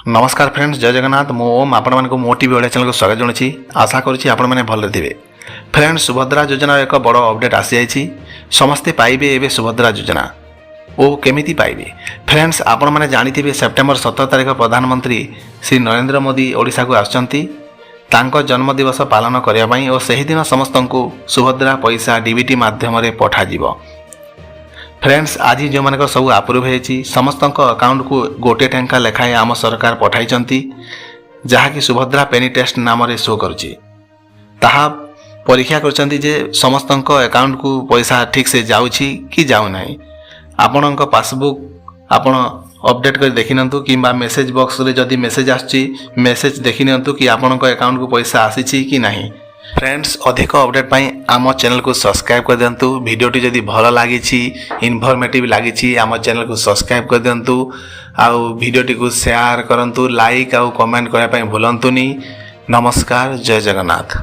नमस्कार फ्रेंड्स, जय जगन्नाथ। मो ओम आपण मानक मो टीवी ओडिया चैनल को स्वागत जणाउछि। आशा करूछि आपण माने भले थिबे। फ्रेंड्स, सुभद्रा योजना एक बड़ अपडेट आसी जाइछि। समस्ते पाइबे एबे सुभद्रा योजना ओ केमिति पाइबे। फ्रेंड्स, आपण माने जानिथिबे सेप्टेम्बर 17 तारिख प्रधानमंत्री श्री नरेंद्र मोदी ओडिशा को आछंती तांको जन्म दिवस पालन करिया पई ओ सही दिन समस्तंकु सुभद्रा पैसा डीबीटी माध्यम रे पठा जिवो। फ्रेंड्स, आज जो मानक सब अप्रूव होती समस्त अकाउंट को गोटे टंका लेखाएं आम सरकार पठाई जहाँकि सुभद्रा पेनी टेस्ट नाम रे शो करुच्ची। ताहा परीक्षा कर समस्त अकाउंट को पैसा ठीक से जाउछि कि जाउ नाही। आपण पासबुक आपण अपडेट कर देखिनंतु किंबा मेसेज बॉक्स रे जदि मेसेज आछि मेसेज देखिनंतु कि आपण अकाउंट को पैसा आसीछि कि नाही। फ्रेंड्स, अधिक अपडेट पाई आम चैनल को सब्सक्राइब कर दिंतु। वीडियोटी जदि भल लगी इनफॉर्मेटिव लगी आम चैनल को सब्सक्राइब कर दिंतु। आउ वीडियोटी को शेयर करंतु, लाइक आउ कमेंट करने भूलंतुनी। नमस्कार, जय जगन्नाथ।